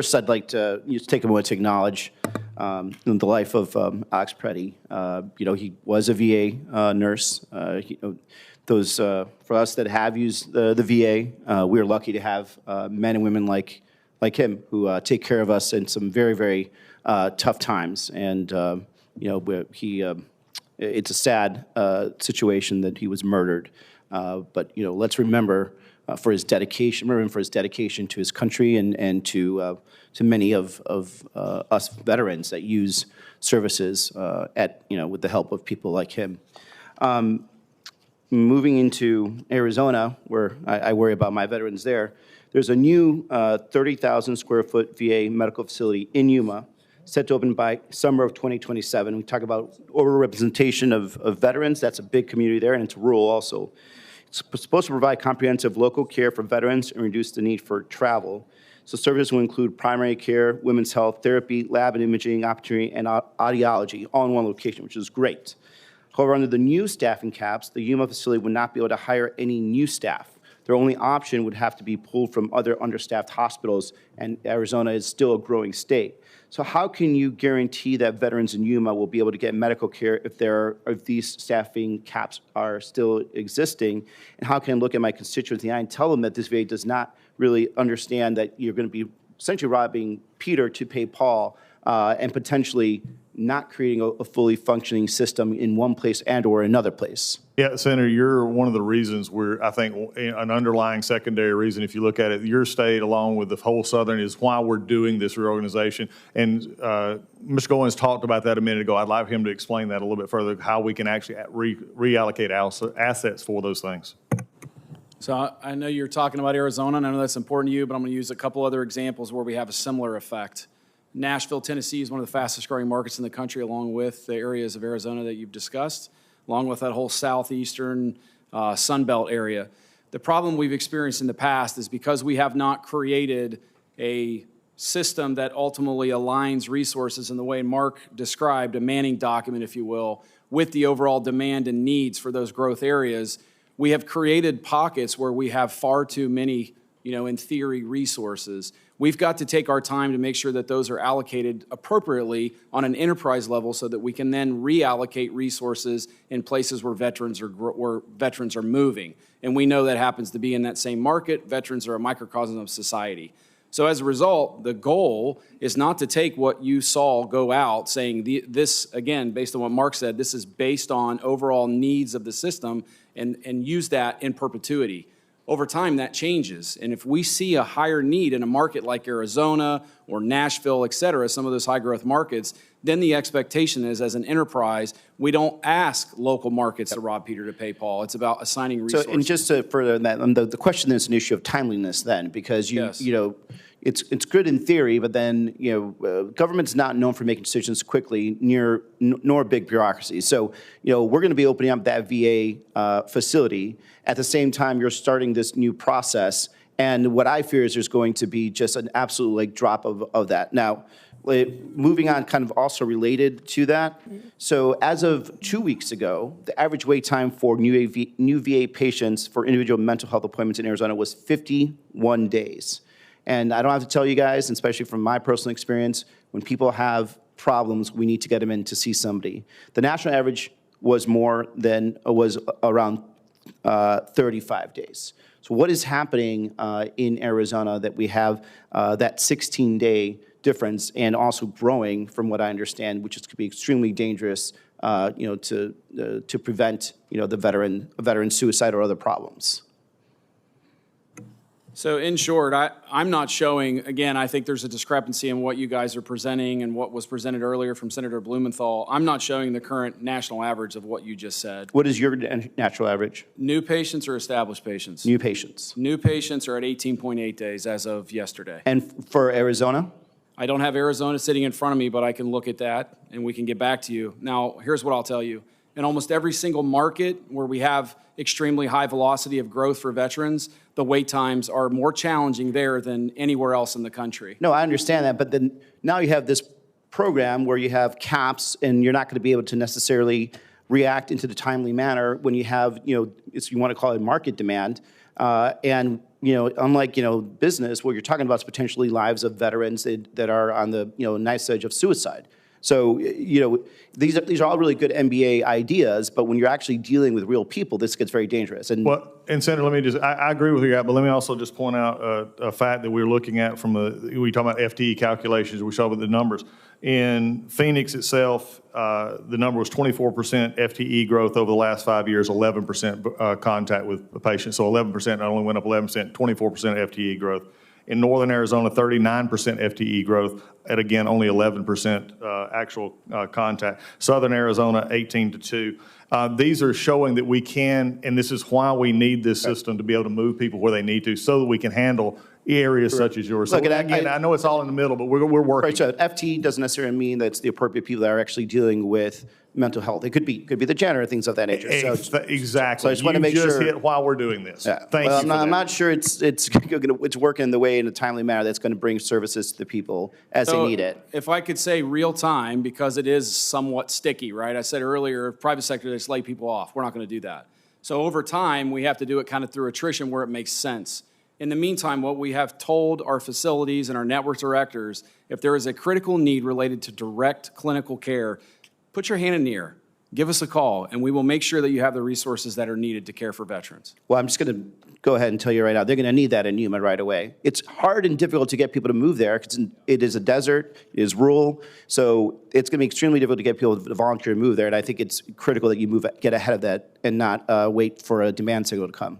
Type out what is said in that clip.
First, I'd like to just take a moment to acknowledge the life of Alex Preddy. He was a VA nurse. For us that have used the VA, we are lucky to have men and women like him who take care of us in some very, very tough times. And it's a sad situation that he was murdered. But let's remember for his dedication. Remember him for his dedication to his country and to many of us veterans that use services with the help of people like him. Moving into Arizona, where I worry about my veterans there, there's a new 30,000 square foot VA medical facility in Yuma set to open by summer of 2027. We talk about overrepresentation of veterans. That's a big community there, and it's rural also. It's supposed to provide comprehensive local care for veterans and reduce the need for travel. So services will include primary care, women's health, therapy, lab and imaging, optometry, and audiology, all in one location, which is great. However, under the new staffing caps, the Yuma facility would not be able to hire any new staff. Their only option would have to be pulled from other understaffed hospitals, and Arizona is still a growing state. So how can you guarantee that veterans in Yuma will be able to get medical care if these staffing caps are still existing? And how can I look at my constituents and tell them that this VA does not really understand that you're going to be essentially robbing Peter to pay Paul and potentially not creating a fully functioning system in one place and or another place? Yeah, Senator, you're one of the reasons I think an underlying secondary reason, if you look at it, your state along with the whole Southern is why we're doing this reorganization. And Mr. Goins talked about that a minute ago. I'd like him to explain that a little bit further, how we can actually reallocate assets for those things. So I know you're talking about Arizona, and I know that's important to you, but I'm going to use a couple other examples where we have a similar effect. Nashville, Tennessee is one of the fastest growing markets in the country, along with the areas of Arizona that you've discussed, along with that whole southeastern sunbelt area. The problem we've experienced in the past is because we have not created a system that ultimately aligns resources in the way Mark described, a Manning document, if you will, with the overall demand and needs for those growth areas. We have created pockets where we have far too many, in theory, resources. We've got to take our time to make sure that those are allocated appropriately on an enterprise level so that we can then reallocate resources in places where veterans are moving. And we know that happens to be in that same market. Veterans are a microcosm of society. So as a result, the goal is not to take what you saw go out saying this, again, based on what Mark said, this is based on overall needs of the system and use that in perpetuity. Over time, that changes. And if we see a higher need in a market like Arizona or Nashville, et cetera, some of those high-growth markets, then the expectation is, as an enterprise, we don't ask local markets to rob Peter to pay Paul. It's about assigning resources. So, and just to further that, the question is an issue of timeliness then, because it's good in theory, but then government's not known for making decisions quickly, nor big bureaucracies. So we're going to be opening up that VA facility at the same time you're starting this new process, and what I fear is there's going to be just an absolute drop of that. Now, moving on, kind of also related to that. So as of 2 weeks ago, the average wait time for new VA patients for individual mental health appointments in Arizona was 51 days. And I don't have to tell you guys, especially from my personal experience, when people have problems, we need to get them in to see somebody. The national average was around 35 days. So what is happening in Arizona that we have that 16-day difference, and also growing from what I understand, which could be extremely dangerous, to prevent the veteran suicide or other problems? So in short, I'm not showing, again, I think there's a discrepancy in what you guys are presenting and what was presented earlier from Senator Blumenthal. I'm not showing the current national average of what you just said. What is your natural average? New patients or established patients? New patients. New patients are at 18.8 days as of yesterday. And for Arizona? I don't have Arizona sitting in front of me, but I can look at that and we can get back to you. Now, here's what I'll tell you. In almost every single market where we have extremely high velocity of growth for veterans, the wait times are more challenging there than anywhere else in the country. No, I understand that, but then now you have this program where you have caps and you're not going to be able to necessarily react into the timely manner when you have, if you want to call it market demand. And, unlike, business, what you're talking about is potentially lives of veterans that are on the, knife's edge of suicide. So, these are all really good MBA ideas, but when you're actually dealing with real people, this gets very dangerous. And Senator, let me I agree with you, but let me also just point out a fact that we're looking at we talk about FTE calculations, we saw with the numbers. In Phoenix itself, the number was 24% FTE growth over the last 5 years, 11% contact with the patient. So 11% not only went up 11%, 24% FTE growth. In Northern Arizona, 39% FTE growth at, again, only 11% actual contact. Southern Arizona, 18-2. These are showing that we can, and this is why we need this system to be able to move people where they need to so that we can handle areas such as yours. So Look, again, I know it's all in the middle, but we're working. Right, so FTE doesn't necessarily mean that it's the appropriate people that are actually dealing with mental health. It could be the janitor, things of that nature. Exactly. So I just want to make sure. Hit while we're doing this. Yeah. Thank you. I'm not sure it's working in the way in a timely manner that's going to bring services to the people as they need it. If I could say real time, because it is somewhat sticky, right? I said earlier, private sector, they just lay people off. We're not going to do that. So over time, we have to do it kind of through attrition where it makes sense. In the meantime, what we have told our facilities and our network directors, if there is a critical need related to direct clinical care, put your hand in the air, give us a call, and we will make sure that you have the resources that are needed to care for veterans. Well, I'm just going to go ahead and tell you right now, they're going to need that in Yuma right away. It's hard and difficult to get people to move there because it is a desert, it is rural, so it's going to be extremely difficult to get people to volunteer to move there, and I think it's critical that you get ahead of that and not wait for a demand signal to come.